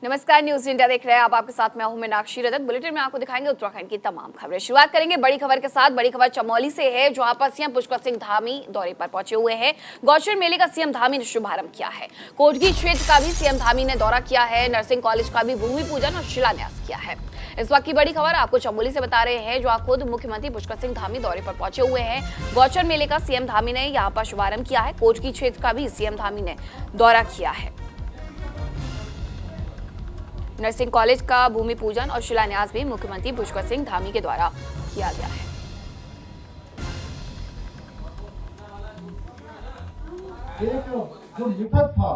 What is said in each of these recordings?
नमस्कार, news India देख रहे हैं आप। आपके साथ मैं हूं मीनाक्षी रजक। बुलेटिन में आपको दिखाएंगे उत्तराखंड की तमाम खबरें। शुरुआत करेंगे बड़ी खबर के साथ। बड़ी खबर चमोली से है, जहां पर सीएम पुष्कर सिंह धामी दौरे पर पहुंचे हुए हैं। गौचर मेले का सीएम धामी ने शुभारंभ किया है। कोटगी क्षेत्र का भी सीएम धामी ने दौरा किया है। नर्सिंग कॉलेज का भी भूमि पूजन और शिलान्यास किया है। इस वक्त की बड़ी खबर आपको चमोली से बता रहे हैं, जहां खुद मुख्यमंत्री पुष्कर सिंह धामी दौरे पर पहुंचे हुए हैं। गौचर मेले का सीएम धामी ने यहां पर शुभारंभ किया है। कोटगी क्षेत्र का भी सीएम धामी ने दौरा किया है। नर्सिंग कॉलेज का भूमि पूजन और शिलान्यास भी मुख्यमंत्री पुष्कर सिंह धामी के द्वारा किया गया है। एक जो मिथक था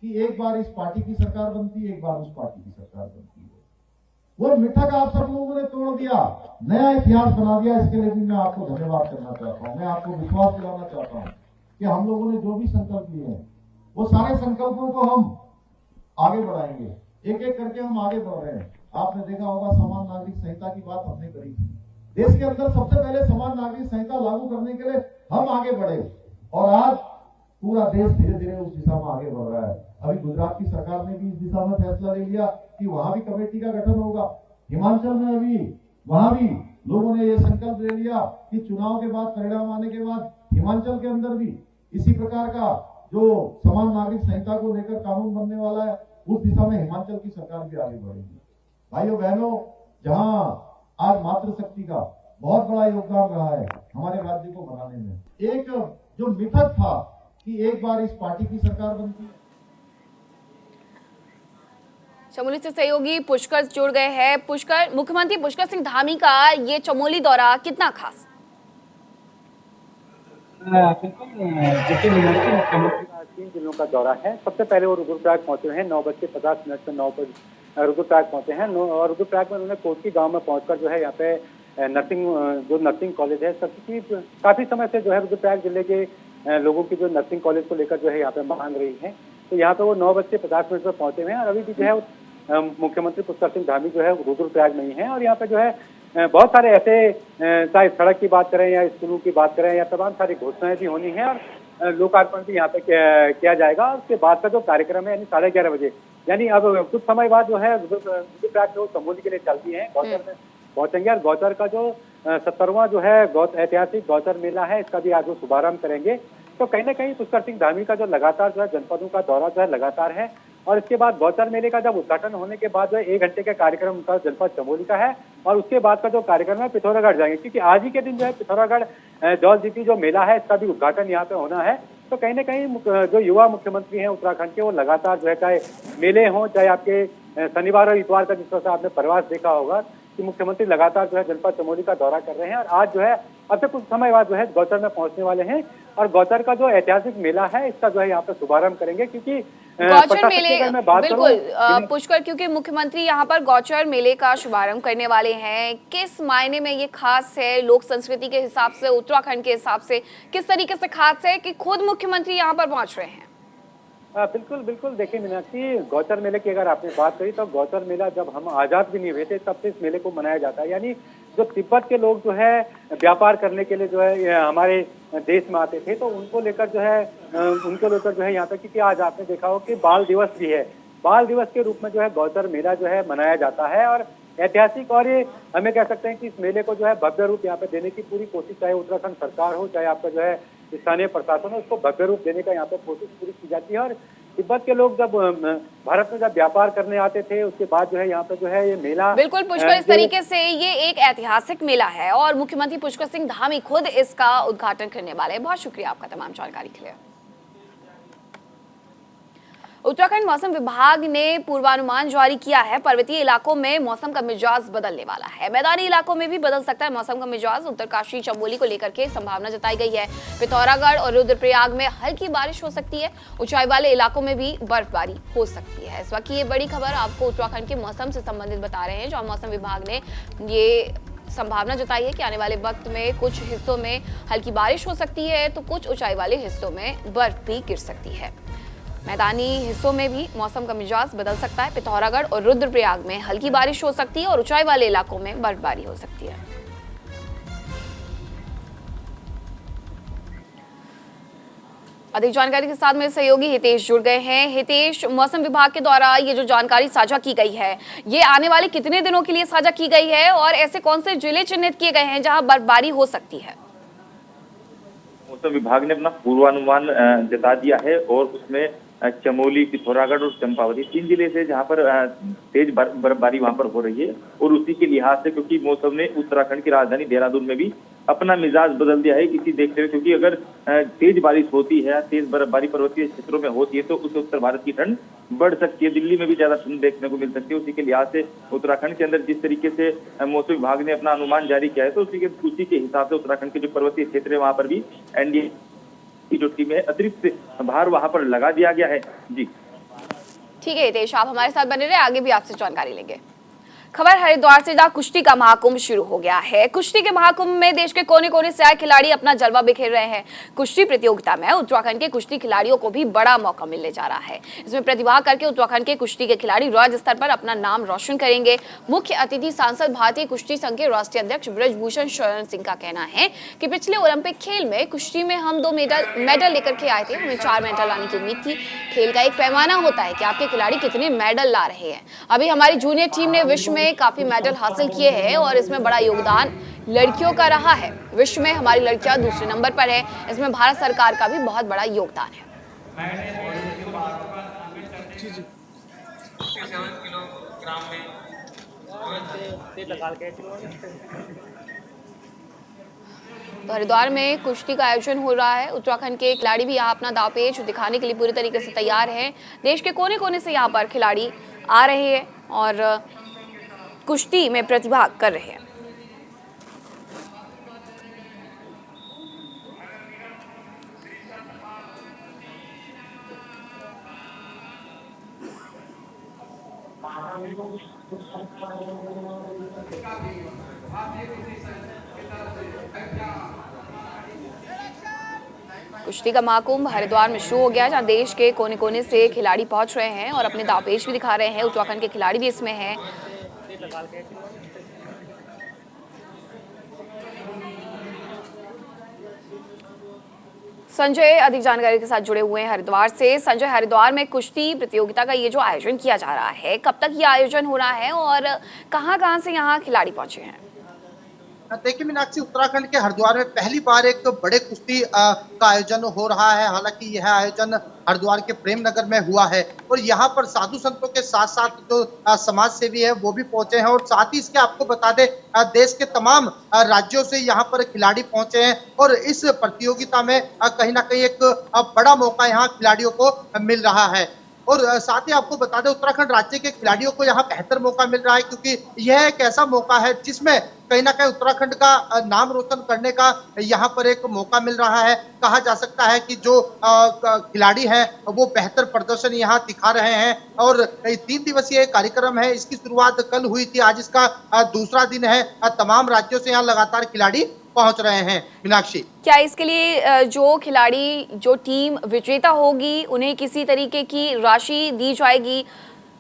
कि एक बार इस पार्टी की सरकार बनती है, एक बार उस पार्टी की सरकार बनती है, वो मिथक आप सब लोगों ने तोड़ दिया, नया इतिहास बना दिया। इसके लिए भी मैं आपको धन्यवाद करना चाहता हूं। मैं आपको विश्वास दिलाना चाहता हूं कि हम लोगों ने जो भी संकल्प लिए हैं, वो सारे संकल्पों को हम आगे बढ़ाएंगे। एक एक करके हम आगे बढ़ रहे हैं। आपने देखा होगा, समान नागरिक संहिता की बात हमने करी थी। देश के अंदर सबसे पहले समान नागरिक संहिता लागू करने के लिए हम आगे बढ़े और आज पूरा देश धीरे धीरे उस दिशा में आगे बढ़ रहा है। अभी गुजरात की सरकार ने भी इस दिशा में फैसला ले लिया कि वहां भी कमेटी का गठन होगा। हिमाचल में अभी वहां भी लोगों ने यह संकल्प ले लिया कि चुनाव के बाद, परिणाम आने के बाद हिमाचल के अंदर भी इसी प्रकार का जो समान नागरिक संहिता को लेकर कानून बनने वाला है, उस दिशा में हिमाचल की सरकार भी आगे बढ़ेगी। भाइयों बहनों, जहां आज मातृशक्ति का बहुत बड़ा योगदान रहा है हमारे राज्य को बनाने में, एक जो मिथक था कि एक बार इस पार्टी की सरकार बनती है। चमोली से सहयोगी पुष्कर जुड़ गए हैं। पुष्कर, मुख्यमंत्री पुष्कर सिंह धामी का ये चमोली दौरा कितना खास? बिल्कुल, देखिए मुख्यमंत्री का 3 दिनों का दौरा है। सबसे पहले वो रुद्रप्रयाग पहुंचे हैं। 9:50 पर 9 पर रुद्रप्रयाग पहुंचे हैं और रुद्रप्रयाग में उन्होंने कोटकी गांव में पहुंचकर जो है यहाँ पे नर्सिंग कॉलेज है, सबकी काफी समय से जो है रुद्रप्रयाग जिले के लोगों की जो नर्सिंग कॉलेज को लेकर जो है यहाँ पे मांग रही है, तो यहाँ पे वो 9:50 पर पहुंचे हुए हैं और अभी भी जो है मुख्यमंत्री पुष्कर सिंह धामी जो है रुद्रप्रयाग में ही है। और यहाँ पे जो है बहुत सारे ऐसे, चाहे सड़क की बात करें या स्कूलों की बात करें, या तमाम सारी घोषणाएं भी होनी है और लोकार्पण भी यहाँ पे किया जाएगा। उसके बाद का जो कार्यक्रम है यानी 11:30 बजे, यानी अब कुछ समय बाद जो है रुद्रप्रयाग से वो चमोली के लिए चलती है, गौचर में पहुंचेंगे और गौचर का जो 70वां जो है ऐतिहासिक गौचर मेला है, इसका भी आज वो शुभारंभ करेंगे। तो कहीं ना कहीं पुष्कर सिंह धामी का जो लगातार जो है जनपदों का दौरा जो है लगातार है और इसके बाद गौचर मेले का जब उद्घाटन होने के बाद जो है 1 घंटे का कार्यक्रम उनका जनपद चमोली का है और उसके बाद का जो कार्यक्रम है पिथौरागढ़ जाएंगे, क्योंकि आज ही के दिन जो है पिथौरागढ़ जौल जीती जो मेला है, इसका भी उद्घाटन यहाँ पे होना है। तो कहीं ना कहीं जो युवा मुख्यमंत्री हैं उत्तराखंड के, वो लगातार जो है चाहे मेले हों, चाहे आपके शनिवार और इतवार का जिस तरह से आपने प्रवास देखा होगा कि मुख्यमंत्री लगातार जो है जनपद चमोली का दौरा कर रहे हैं और आज जो है अब से कुछ समय बाद जो है गौचर में पहुंचने वाले हैं और गौचर का जो ऐतिहासिक मेला है इसका जो है यहाँ पे शुभारंभ करेंगे। क्योंकि गौचर मेले, बिल्कुल पुष्कर, क्योंकि मुख्यमंत्री यहाँ पर गौचर मेले का शुभारंभ करने वाले हैं, किस मायने में ये खास है? लोक संस्कृति के हिसाब से, उत्तराखंड के हिसाब से किस तरीके से खास है कि खुद मुख्यमंत्री यहाँ पर पहुंच रहे हैं? बिल्कुल बिल्कुल, देखिए मीनाक्षी, गौचर मेले की अगर आपने बात करी तो गौचर मेला जब हम आजाद भी नहीं हुए थे तब से इस मेले को मनाया जाता है। यानी जो तिब्बत के लोग जो है व्यापार करने के लिए जो है हमारे देश में आते थे, तो उनको लेकर जो है यहाँ पे, क्योंकि आज आपने देखा हो कि बाल दिवस भी है, बाल दिवस के रूप में जो है गौचर मेला जो है मनाया जाता है और ऐतिहासिक, और ये हमें कह सकते हैं कि इस मेले को जो है भव्य रूप यहाँ पे देने की पूरी कोशिश, चाहे उत्तराखंड सरकार हो, चाहे आपका जो है स्थानीय प्रशासन हो, उसको भव्य रूप देने का यहाँ पे कोशिश पूरी की जाती है। और तिब्बत के लोग जब भारत में जब व्यापार करने आते थे, उसके बाद जो है यहाँ पे जो है ये मेला, बिल्कुल पुष्कर, इस तरीके से ये एक ऐतिहासिक मेला है और मुख्यमंत्री पुष्कर सिंह धामी खुद इसका उद्घाटन करने वाले हैं। बहुत शुक्रिया आपका तमाम जानकारी के लिए। उत्तराखंड मौसम विभाग ने पूर्वानुमान जारी किया है। पर्वतीय इलाकों में मौसम का मिजाज बदलने वाला है, मैदानी इलाकों में भी बदल सकता है मौसम का मिजाज। उत्तरकाशी चमोली को लेकर के संभावना जताई गई है। पिथौरागढ़ और रुद्रप्रयाग में हल्की बारिश हो सकती है, ऊंचाई वाले इलाकों में भी बर्फबारी हो सकती है। इस वक्त ये बड़ी खबर आपको उत्तराखंड के मौसम से संबंधित बता रहे हैं, जहां मौसम विभाग ने ये संभावना जताई है कि आने वाले वक्त में कुछ हिस्सों में हल्की बारिश हो सकती है, तो कुछ ऊंचाई वाले हिस्सों में बर्फ भी गिर सकती है। मैदानी हिस्सों में भी मौसम का मिजाज बदल सकता है। पिथौरागढ़ और रुद्रप्रयाग में हल्की बारिश हो सकती है और ऊंचाई वाले इलाकों में बर्फबारी हो सकती है। अधिक जानकारी के साथ मेरे सहयोगी हितेश जुड़ गए हैं। हितेश, मौसम विभाग के द्वारा ये जो जानकारी साझा की गई है, ये आने वाले कितने दिनों के लिए साझा की गई है और ऐसे कौन से जिले चिन्हित किए गए हैं जहां बर्फबारी हो सकती है? मौसम विभाग ने अपना पूर्वानुमान जता दिया है और उसमें चमोली, पिथौरागढ़ और चंपावती 3 जिले से जहां पर तेज बर्फबारी वहां पर हो रही है। और उसी के लिहाज से, क्योंकि मौसम ने उत्तराखंड की राजधानी देहरादून में भी अपना मिजाज बदल दिया है इसी देखते हुए, क्योंकि अगर तेज बारिश होती है, तेज बर्फबारी पर्वतीय क्षेत्रों में होती है तो उससे उत्तर भारत की ठंड बढ़ सकती है, दिल्ली में भी ज्यादा ठंड देखने को मिल सकती है। उसी के लिहाज से उत्तराखंड के अंदर जिस तरीके से मौसम विभाग ने अपना अनुमान जारी किया है, तो उसी के हिसाब से उत्तराखंड के जो पर्वतीय क्षेत्र है वहां पर भी एनडीए की जो टीम है अतिरिक्त भार वहां पर लगा दिया गया है। जी ठीक है हितेश, आप हमारे साथ बने रहे, आगे भी आपसे जानकारी लेंगे। खबर हरिद्वार से, जहां कुश्ती का महाकुंभ शुरू हो गया है। कुश्ती के महाकुंभ में देश के कोने कोने से आए खिलाड़ी अपना जलवा बिखेर रहे हैं। कुश्ती प्रतियोगिता में उत्तराखंड के कुश्ती खिलाड़ियों को भी बड़ा मौका मिलने जा रहा है। इसमें प्रतिभाग करके उत्तराखंड के कुश्ती के खिलाड़ी राज्य स्तर पर अपना नाम रोशन करेंगे। मुख्य अतिथि सांसद भारतीय कुश्ती संघ के राष्ट्रीय अध्यक्ष ब्रजभूषण शरण सिंह का कहना है कि पिछले ओलंपिक खेल में कुश्ती में हम 2 मेडल लेकर के आए थे, हमें 4 मेडल लाने की उम्मीद थी। खेल का एक पैमाना होता है कि आपके खिलाड़ी कितने मेडल ला रहे हैं। अभी हमारी जूनियर टीम ने विश्व में काफी मेडल हासिल किए हैं और इसमें बड़ा योगदान लड़कियों का रहा है। विश्व में हमारी लड़कियां दूसरे नंबर पर है, इसमें भारत सरकार का भी बहुत बड़ा योगदान है। तो हरिद्वार में कुश्ती का आयोजन हो रहा है। उत्तराखंड के खिलाड़ी भी यहाँ अपना दांवपेच दिखाने के लिए पूरी तरीके से तैयार हैं। देश के कोने कोने से यहाँ पर खिलाड़ी आ रहे हैं और कुश्ती में प्रतिभाग कर रहे हैं। कुश्ती का महाकुंभ हरिद्वार में शुरू हो गया, जहां देश के कोने कोने से खिलाड़ी पहुंच रहे हैं और अपने दांवपेच भी दिखा रहे हैं। उत्तराखंड के खिलाड़ी भी इसमें हैं। संजय अधिक जानकारी के साथ जुड़े हुए हैं हरिद्वार से। संजय, हरिद्वार में कुश्ती प्रतियोगिता का ये जो आयोजन किया जा रहा है, कब तक ये आयोजन हो रहा है और कहां-कहां से यहाँ खिलाड़ी पहुंचे हैं? देखिए मीनाक्षी, उत्तराखंड के हरिद्वार में पहली बार एक बड़े कुश्ती का आयोजन हो रहा है। हालांकि यह आयोजन हरिद्वार के प्रेम नगर में हुआ है और यहाँ पर साधु संतों के साथ साथ जो समाज सेवी है वो भी पहुंचे हैं। और साथ ही इसके आपको बता दें, देश के तमाम राज्यों से यहाँ पर खिलाड़ी पहुंचे हैं और इस प्रतियोगिता में कहीं ना कहीं एक बड़ा मौका यहाँ खिलाड़ियों को मिल रहा है। और साथ ही आपको बता दें, उत्तराखंड राज्य के खिलाड़ियों को यहाँ बेहतर मौका मिल रहा है, क्योंकि यह एक ऐसा मौका है जिसमें कहीं ना कहीं उत्तराखंड का नाम रोशन करने का यहाँ पर एक मौका मिल रहा है। कहा जा सकता है कि जो खिलाड़ी हैं वो बेहतर प्रदर्शन यहाँ दिखा रहे हैं और 3 दिवसीय कार्यक्रम है। इसकी शुरुआत कल हुई थी, आज इसका दूसरा दिन है। तमाम राज्यों से यहाँ लगातार खिलाड़ी पहुंच रहे हैं। मीनाक्षी, क्या इसके लिए जो खिलाड़ी, जो टीम विजेता होगी, उन्हें किसी तरीके की राशि दी जाएगी?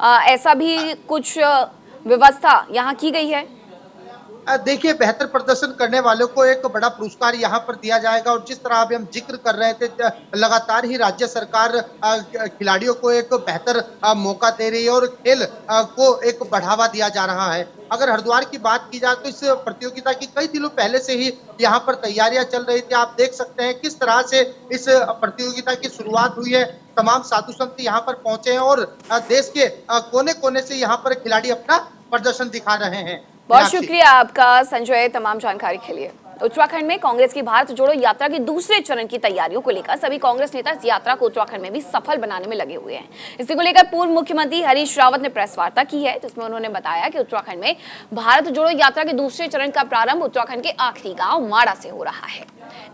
ऐसा भी कुछ व्यवस्था यहाँ की गई है? देखिए, बेहतर प्रदर्शन करने वालों को एक बड़ा पुरस्कार यहाँ पर दिया जाएगा और जिस तरह अभी हम जिक्र कर रहे थे, लगातार ही राज्य सरकार खिलाड़ियों को एक बेहतर मौका दे रही है और खेल को एक बढ़ावा दिया जा रहा है। अगर हरिद्वार की बात की जाए तो इस प्रतियोगिता की कई दिनों पहले से ही यहाँ पर तैयारियां चल रही थी। आप देख सकते हैं किस तरह से इस प्रतियोगिता की शुरुआत हुई है। तमाम साधु संत यहाँ पर पहुंचे हैं और देश के कोने कोने से यहाँ पर खिलाड़ी अपना प्रदर्शन दिखा रहे हैं। बहुत शुक्रिया आपका संजय, तमाम जानकारी के लिए। उत्तराखंड में कांग्रेस की भारत जोड़ो यात्रा के दूसरे चरण की तैयारियों को लेकर सभी कांग्रेस नेता इस यात्रा को उत्तराखंड में भी सफल बनाने में लगे हुए हैं। इसी को लेकर पूर्व मुख्यमंत्री हरीश रावत ने प्रेस वार्ता की है, जिसमें उन्होंने बताया कि उत्तराखंड में भारत जोड़ो यात्रा के दूसरे चरण का प्रारंभ उत्तराखंड के आखिरी गांव माड़ा से हो रहा है,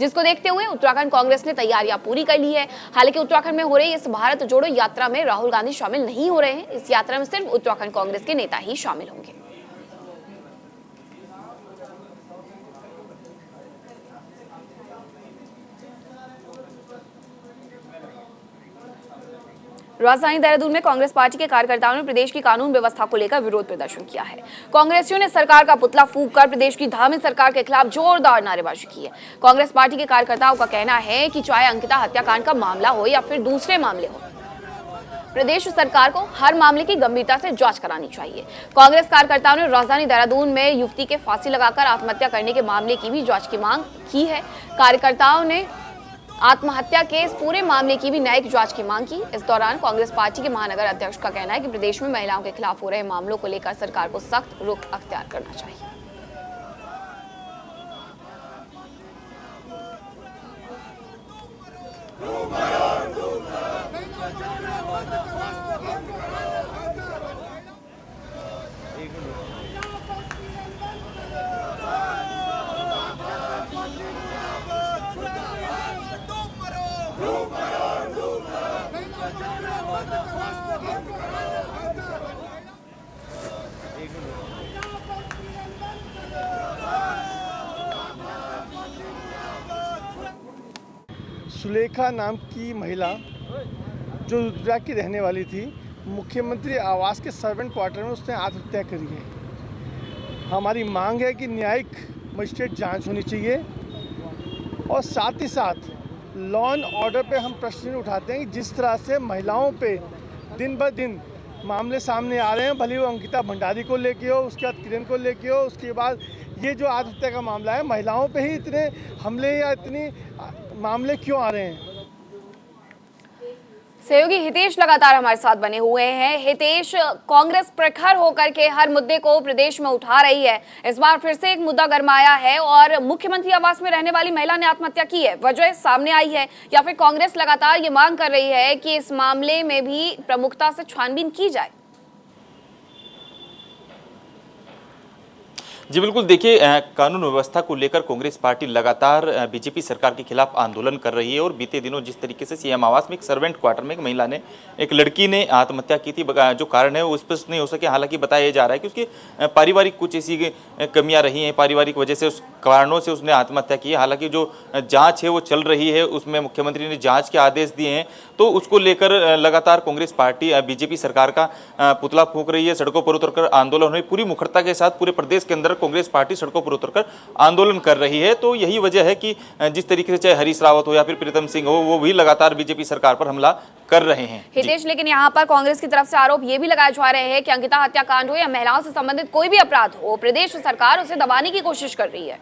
जिसको देखते हुए उत्तराखंड कांग्रेस ने तैयारियां पूरी कर ली है। हालांकि उत्तराखंड में हो रही इस भारत जोड़ो यात्रा में राहुल गांधी शामिल नहीं हो रहे हैं। इस यात्रा में सिर्फ उत्तराखंड कांग्रेस के नेता ही शामिल होंगे। राजधानी देहरादून में कांग्रेस पार्टी के कार्यकर्ताओं ने प्रदेश की कानून व्यवस्था को लेकर विरोध प्रदर्शन किया है। कांग्रेसियों ने सरकार का पुतला फूंककर प्रदेश की धामी सरकार के खिलाफ जोरदार नारेबाजी की है। कांग्रेस पार्टी के कार्यकर्ताओं का कहना है कि चाहे अंकिता हत्याकांड का मामला हो या फिर दूसरे मामले हो, प्रदेश सरकार को हर मामले की गंभीरता से जांच करानी चाहिए। कांग्रेस कार्यकर्ताओं ने राजधानी देहरादून में युवती के फांसी लगाकर आत्महत्या करने के मामले की भी जांच की मांग की है। कार्यकर्ताओं ने आत्महत्या के इस पूरे मामले की भी न्यायिक जांच की मांग की। इस दौरान कांग्रेस पार्टी के महानगर अध्यक्ष का कहना है कि प्रदेश में महिलाओं के खिलाफ हो रहे मामलों को लेकर सरकार को सख्त रुख अख्तियार करना चाहिए। सुलेखा नाम की महिला जो रुद्रप्रयाग की रहने वाली थी, मुख्यमंत्री आवास के सर्वेंट क्वार्टर में उसने आत्महत्या करी है। हमारी मांग है कि न्यायिक मजिस्ट्रेट जांच होनी चाहिए और साथ ही साथ लॉ एंड ऑर्डर पे हम प्रश्न उठाते हैं कि जिस तरह से महिलाओं पे दिन ब दिन मामले सामने आ रहे हैं, भले वो अंकिता भंडारी को लेके हो, उसके बाद किरण को लेके हो, उसके बाद ये जो आत्महत्या का मामला है, महिलाओं पे ही इतने हमले या इतनी मामले क्यों आ रहे हैं। सहयोगी हितेश लगातार हमारे साथ बने हुए हैं। हितेश, कांग्रेस प्रखर होकर के हर मुद्दे को प्रदेश में उठा रही है। इस बार फिर से एक मुद्दा गरमाया है और मुख्यमंत्री आवास में रहने वाली महिला ने आत्महत्या की है। वजह सामने आई है या फिर कांग्रेस लगातार ये मांग कर रही है कि इस मामले में भी प्रमुखता से छानबीन की जाए? जी बिल्कुल, देखिए कानून व्यवस्था को लेकर कांग्रेस पार्टी लगातार बीजेपी सरकार के खिलाफ आंदोलन कर रही है और बीते दिनों जिस तरीके से सीएम आवास में एक सर्वेंट क्वार्टर में एक महिला ने, एक लड़की ने आत्महत्या की थी, जो कारण है वो स्पष्ट नहीं हो सके। हालांकि बताया जा रहा है कि उसकी पारिवारिक कुछ ऐसी कमियां रही हैं, पारिवारिक वजह से उस कारणों से उसने आत्महत्या की है। हालांकि जो जाँच है वो चल रही है, उसमें मुख्यमंत्री ने जाँच के आदेश दिए हैं, तो उसको लेकर लगातार कांग्रेस पार्टी बीजेपी सरकार का पुतला फूंक रही है। सड़कों पर उतरकर आंदोलन हुई पूरी मुखरता के साथ पूरे प्रदेश के अंदर कांग्रेस पार्टी सड़कों पर उतरकर आंदोलन कर रही है। तो यही वजह है कि जिस तरीके से चाहे हरीश रावत हो या फिर प्रीतम सिंह हो, वो भी लगातार बीजेपी सरकार पर हमला कर रहे हैं। हितेश, लेकिन यहाँ पर कांग्रेस की तरफ से आरोप ये भी लगाए जा रहे हैं कि अंकिता हत्याकांड हो या महिलाओं से संबंधित कोई भी अपराध हो, प्रदेश सरकार उसे दबाने की कोशिश कर रही है।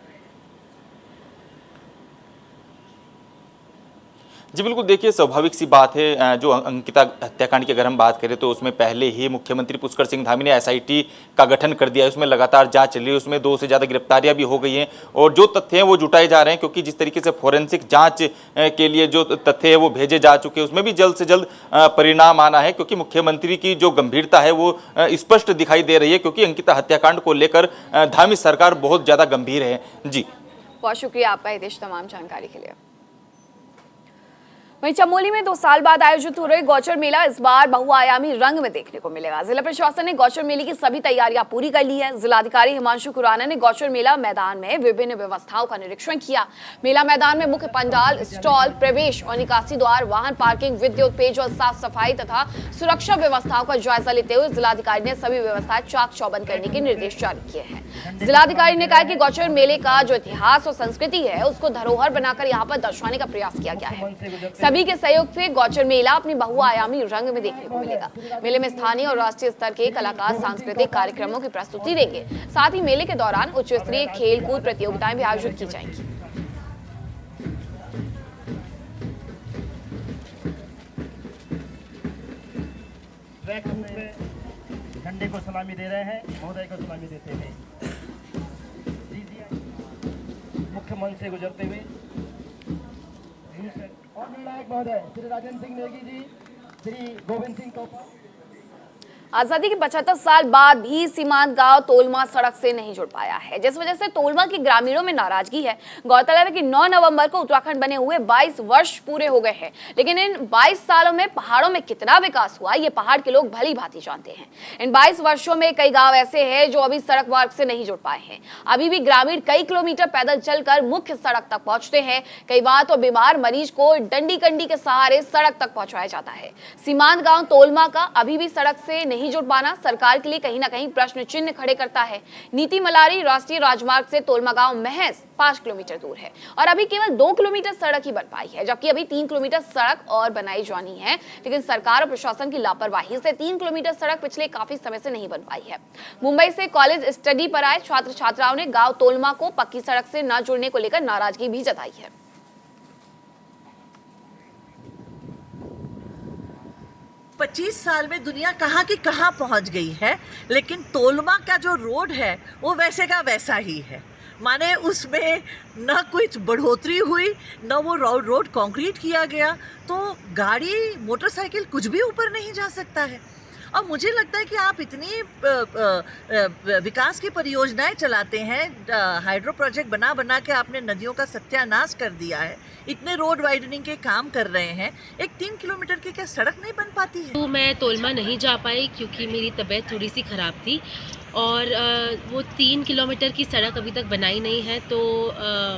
जी बिल्कुल, देखिए स्वाभाविक सी बात है, जो अंकिता हत्याकांड की अगर हम बात करें तो उसमें पहले ही मुख्यमंत्री पुष्कर सिंह धामी ने एसआईटी का गठन कर दिया है। उसमें लगातार जांच चल रही है, उसमें 2 से ज़्यादा गिरफ्तारियां भी हो गई हैं और जो तथ्य हैं वो जुटाए जा रहे हैं, क्योंकि जिस तरीके से फोरेंसिक जांच के लिए जो तथ्य है वो भेजे जा चुके हैं, उसमें भी जल्द से जल्द परिणाम आना है, क्योंकि मुख्यमंत्री की जो गंभीरता है वो स्पष्ट दिखाई दे रही है, क्योंकि अंकिता हत्याकांड को लेकर धामी सरकार बहुत ज़्यादा गंभीर है। जी बहुत शुक्रिया आपका हितेश, तमाम जानकारी के लिए। वहीं चमोली में 2 साल बाद आयोजित हो रहे गौचर मेला इस बार बहुआयामी रंग में देखने को मिलेगा। जिला प्रशासन ने गौचर मेले की सभी तैयारियां पूरी कर ली है। जिलाधिकारी हिमांशु खुराना ने गौचर मेला मैदान में विभिन्न व्यवस्थाओं का निरीक्षण किया। मेला मैदान में मुख्य पंडाल, स्टॉल, प्रवेश और निकासी द्वार, वाहन पार्किंग, विद्युत, पेयजल, साफ सफाई तथा सुरक्षा व्यवस्थाओं का जायजा लेते हुए जिलाधिकारी ने सभी व्यवस्थाएं चाक चौबंद करने के निर्देश जारी किए हैं। जिलाधिकारी ने कहा कि गौचर मेले का जो इतिहास और संस्कृति है उसको धरोहर बनाकर यहाँ पर दर्शाने का प्रयास किया गया है। सभी के सहयोग से गौचर मेला अपनी बहुआयामी रंग में देखने को मिलेगा। मेले में स्थानीय और राष्ट्रीय स्तर के कलाकार सांस्कृतिक कार्यक्रमों की प्रस्तुति देंगे। साथ ही मेले के दौरान उच्च स्तरीय खेल कूद प्रतियोगिताएं भी आयोजित की जाएंगी। झंडे को सलामी दे रहे हैं, महोदय को सलामी देते हुए मुख्यमंत्री से गुजरते हुए और निर्णायक महोदय श्री राजेंद्र सिंह नेगी जी, श्री गोविंद सिंह तोमर। आजादी के 75 साल बाद भी सीमांत गांव तोलमा सड़क से नहीं जुड़ पाया है, जिस वजह से तोलमा के ग्रामीणों में नाराजगी है। गौरतलब है कि 9 नवंबर को उत्तराखंड बने हुए 22 वर्ष पूरे हो गए हैं, लेकिन इन 22 सालों में पहाड़ों में कितना विकास हुआ ये पहाड़ के लोग भली भांति जानते हैं। इन 22 वर्षों में कई गांव ऐसे हैं जो अभी सड़क मार्ग से नहीं जुड़ पाए हैं। अभी भी ग्रामीण कई किलोमीटर पैदल चलकर मुख्य सड़क तक पहुंचते हैं। कई बार तो बीमार मरीज को डंडी कंडी के सहारे सड़क तक पहुंचाया जाता है। सीमांत गांव तोलमा का अभी भी सड़क से नहीं जुड़ पाना सरकार के लिए कहीं ना कहीं प्रश्न चिन्ह खड़े करता है। नीति मलारी राष्ट्रीय राजमार्ग से तोलमा गांव महज 5 किलोमीटर दूर है और अभी केवल 2 किलोमीटर सड़क ही बन पाई है, जबकि अभी 3 किलोमीटर सड़क और बनाई जानी है। लेकिन सरकार और प्रशासन की लापरवाही से 3 किलोमीटर सड़क पिछले काफी समय से नहीं बन पाई है। मुंबई से कॉलेज स्टडी पर आए छात्र छात्राओं ने गांव तोलमा को पक्की सड़क से न जुड़ने को लेकर नाराजगी भी जताई है। 25 साल में दुनिया कहाँ की कहाँ पहुँच गई है, लेकिन तोलमा का जो रोड है वो वैसे का वैसा ही है। माने उसमें न कुछ बढ़ोतरी हुई, न वो रोड कंक्रीट किया गया, तो गाड़ी मोटरसाइकिल कुछ भी ऊपर नहीं जा सकता है। और मुझे लगता है कि आप इतनी विकास की परियोजनाएं चलाते हैं, हाइड्रो प्रोजेक्ट बना बना के आपने नदियों का सत्यानाश कर दिया है, इतने रोड वाइडनिंग के काम कर रहे हैं, एक 3 किलोमीटर की क्या सड़क नहीं बन पाती है? तो मैं तोलमा नहीं जा पाई क्योंकि मेरी तबीयत थोड़ी सी ख़राब थी और वो 3 किलोमीटर की सड़क अभी तक बनाई नहीं है, तो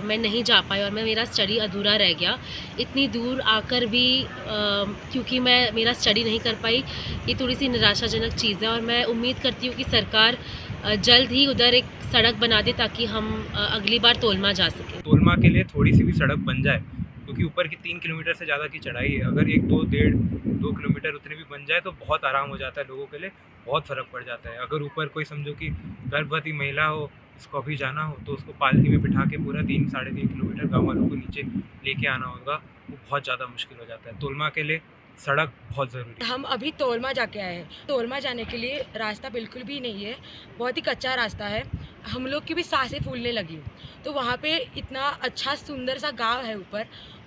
मैं नहीं जा पाई और मेरा स्टडी अधूरा रह गया। इतनी दूर आकर भी क्योंकि मैं मेरा स्टडी नहीं कर पाई, ये थोड़ी सी निराशाजनक चीज़ है और मैं उम्मीद करती हूँ कि सरकार जल्द ही उधर एक सड़क बना दे ताकि हम अगली बार तोलमा जा सकें। तोलमा के लिए थोड़ी सी भी सड़क बन जाए, क्योंकि ऊपर की 3 किलोमीटर से ज़्यादा की चढ़ाई है। अगर 1-2 किलोमीटर उतने भी बन जाए तो बहुत आराम हो जाता है, लोगों के लिए बहुत फ़र्क पड़ जाता है। अगर ऊपर कोई समझो कि गर्भवती महिला हो, उसको अभी जाना हो, तो उसको पालकी में बिठा के पूरा 3-3.5 किलोमीटर गाँव वालों को नीचे लेके आना होगा, वो बहुत ज़्यादा मुश्किल हो जाता है। तोलमा के लिए सड़क बहुत ज़रूरी है। हम अभी तोलमा जाके आए हैं। तोलमा जाने के लिए रास्ता बिल्कुल भी नहीं है, बहुत ही कच्चा रास्ता है। हम लोग की भी सांसें फूलने लगी। तो वहाँ पे इतना अच्छा सुंदर सा गांव है ऊपर,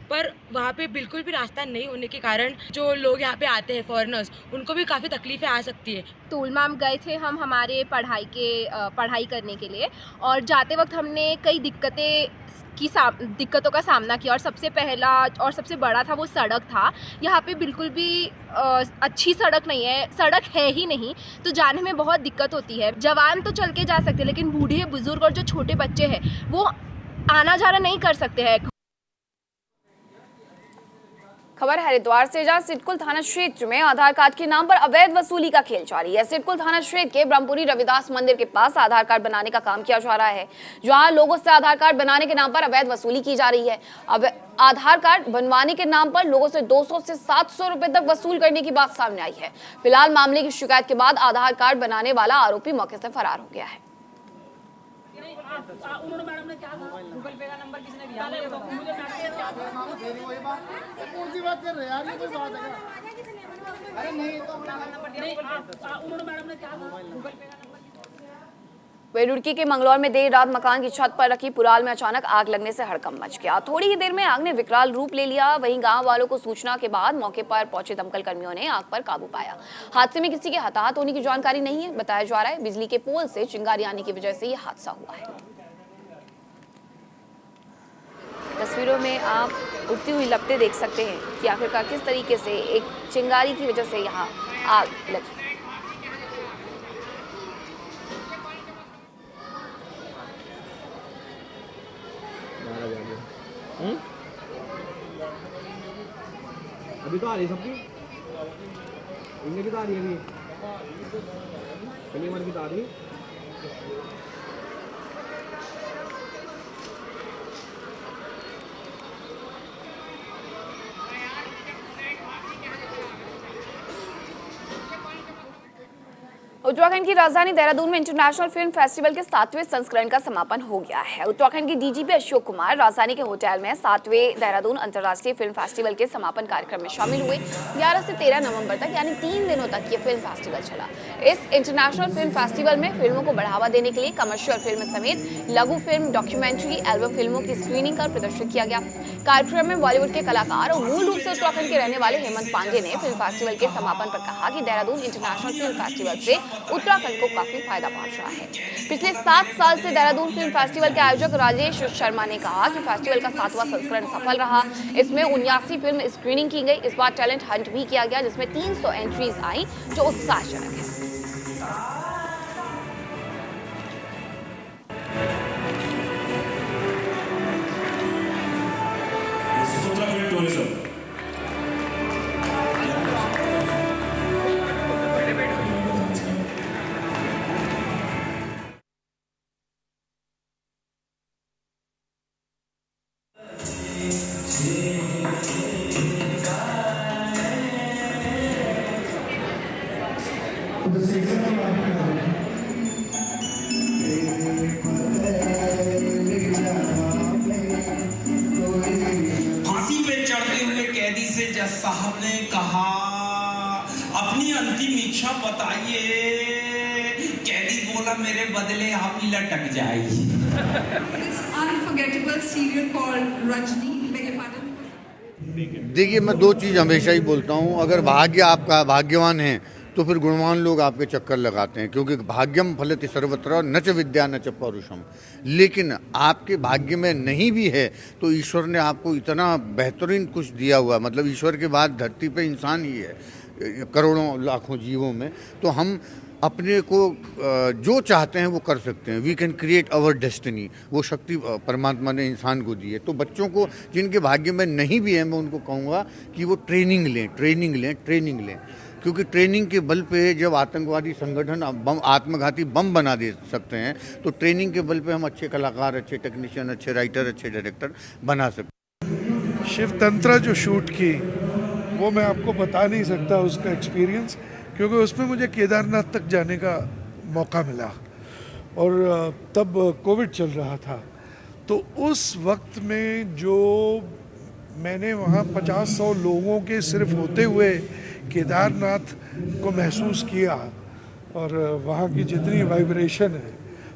पर वहाँ पे बिल्कुल भी रास्ता नहीं होने के कारण जो लोग यहाँ पे आते हैं फॉरेनर्स, उनको भी काफ़ी तकलीफ़ें आ सकती है। तोलमा गए थे हम हमारे पढ़ाई करने के लिए, और जाते वक्त हमने कई दिक्कतों का सामना किया, और सबसे पहला और सबसे बड़ा था वो सड़क था। यहाँ पे बिल्कुल भी अच्छी सड़क नहीं है, सड़क है ही नहीं, तो जाने में बहुत दिक्कत होती है। जवान तो चल के जा सकते हैं, लेकिन बूढ़े बुजुर्ग और जो छोटे बच्चे हैं वो आना जाना नहीं कर सकते हैं। खबर हरिद्वार से, जहां सिडकुल थाना क्षेत्र में आधार कार्ड के नाम पर अवैध वसूली का खेल जारी है। सिडकुल थाना क्षेत्र के ब्रह्मपुरी रविदास मंदिर के पास आधार कार्ड बनाने का काम किया जा रहा है, जहां लोगों से आधार कार्ड बनाने के नाम पर अवैध वसूली की जा रही है। अब आधार कार्ड बनवाने के नाम पर लोगों से 200 से 700 रुपए तक वसूल करने की बात सामने आई है। फिलहाल मामले की शिकायत के बाद आधार कार्ड बनाने वाला आरोपी मौके से फरार हो गया है। उन्होंने मैडम ने क्या कहा, गूगल पे का नंबर किसने दिया? मुझे मैडम ने कौन सी बात कर रहे हैं यार, ये कोई बात है? अरे नहीं, तो उन्होंने मैडम ने क्या कहा, गूगल पे का नंबर। रुड़की के मंगलौर में देर रात मकान की छत पर रखी पुराल में अचानक आग लगने से हड़कंप मच गया। थोड़ी ही देर में आग ने विकराल रूप ले लिया। वहीं गांव वालों को सूचना के बाद मौके पर पहुंचे दमकल कर्मियों ने आग पर काबू पाया। हादसे में किसी के हताहत होने की जानकारी नहीं है। बताया जा रहा है बिजली के पोल से चिंगारी आने की वजह से यह हादसा हुआ है। तस्वीरों में आप उठती हुई लपटें देख सकते हैं कि आखिरकार किस तरीके से एक चिंगारी की वजह से यहाँ आग लगी। अभी तो आ रही सबकी, इनमें की तो आ रही है, अभी कहीं की तो आ रही। उत्तराखंड की राजधानी देहरादून में इंटरनेशनल फिल्म फेस्टिवल के 7वें संस्करण का समापन हो गया है। उत्तराखंड के डीजीपी अशोक कुमार राजधानी के होटल में 7वें देहरादून अंतर्राष्ट्रीय फिल्म फेस्टिवल के समापन कार्यक्रम में शामिल हुए। 11 से 13 नवंबर तक यानी 3 दिनों तक ये फिल्म फेस्टिवल चला। इस इंटरनेशनल फिल्म फेस्टिवल में फिल्मों को बढ़ावा देने के लिए कमर्शियल फिल्म समेत लघु फिल्म, डॉक्यूमेंट्री, एल्बम फिल्मों की स्क्रीनिंग कर प्रदर्शित किया गया। कार्यक्रम में बॉलीवुड के कलाकार और मूल रूप से उत्तराखंड के रहने वाले हेमंत पांडे ने फिल्म फेस्टिवल के समापन पर कहा कि देहरादून इंटरनेशनल फिल्म फेस्टिवल से उत्तराखंड को काफी फायदा पहुंच रहा है। पिछले 7 साल से देहरादून फिल्म फेस्टिवल के आयोजक राजेश शर्मा ने कहा कि फेस्टिवल का 7वां संस्करण सफल रहा। इसमें 79 फिल्म स्क्रीनिंग की गई। इस बार टैलेंट हंट भी किया गया जिसमें 300 एंट्रीज आई जो उत्साहजनक है। फांसी पे चढ़ते हुए कैदी से जज साहब ने कहा, अपनी अंतिम इच्छा बताइए। कैदी बोला, मेरे बदले आप ही लटक जाइए। Unforgettable serial called Rajni. देखिए, मैं 2 चीज़ हमेशा ही बोलता हूँ। अगर भाग्य आपका भाग्यवान है तो फिर गुणवान लोग आपके चक्कर लगाते हैं, क्योंकि भाग्यम फलति सर्वत्र न च विद्या न च पौरुषम। लेकिन आपके भाग्य में नहीं भी है तो ईश्वर ने आपको इतना बेहतरीन कुछ दिया हुआ, मतलब ईश्वर के बाद धरती पे इंसान ही है करोड़ों लाखों जीवों में। तो हम अपने को जो चाहते हैं वो कर सकते हैं। We can create our destiny. वो शक्ति परमात्मा ने इंसान को दी है। तो बच्चों को जिनके भाग्य में नहीं भी है, मैं उनको कहूँगा कि वो ट्रेनिंग लें, क्योंकि ट्रेनिंग के बल पे जब आतंकवादी संगठन आत्मघाती बम बना दे सकते हैं, तो ट्रेनिंग के बल पे हम अच्छे कलाकार, अच्छे टेक्नीशियन, अच्छे राइटर, अच्छे डायरेक्टर बना सकते हैं। शिव तंत्र जो शूट की वो मैं आपको बता नहीं सकता उसका एक्सपीरियंस, क्योंकि उसमें मुझे केदारनाथ तक जाने का मौका मिला और तब कोविड चल रहा था। तो उस वक्त में जो मैंने वहाँ 50-100 लोगों के सिर्फ होते हुए केदारनाथ को महसूस किया और वहाँ की जितनी वाइब्रेशन है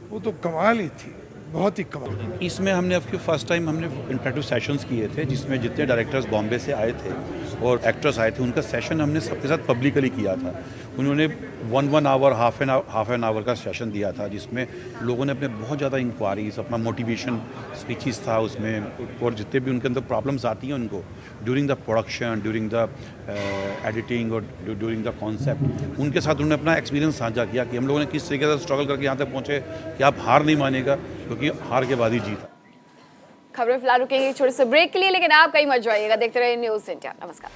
वो तो कमाल ही थी, बहुत ही कमाल। इसमें हमने अब फर्स्ट टाइम हमने इंटरेक्टिव सेशंस किए थे, जिसमें जितने डायरेक्टर्स बॉम्बे से आए थे और एक्टर्स आए थे उनका सेशन हमने सबके साथ पब्लिकली किया था। उन्होंने 1 आवर हाफ एन आवर का सेशन दिया था, जिसमें लोगों ने अपने बहुत ज़्यादा इंक्वायरीज, अपना मोटिवेशन स्पीचेस था उसमें, और जितने भी उनके अंदर प्रॉब्लम्स आती हैं उनको during the production, during the editing और ड्यूरिंग द कॉन्सेप्ट, उनके साथ उन्होंने अपना एक्सपीरियंस साझा किया कि हम लोगों ने किस तरीके से स्ट्रगल करके यहाँ तक पहुँचे कि आप हार नहीं मानेगा, क्योंकि हार के बाद ही जीत। खबरें फिलहाल रुकेंगे छोटे से ब्रेक के लिए, लेकिन आप कहीं मत जाइएगा, देखते रहिए न्यूज़ इंडिया। नमस्कार।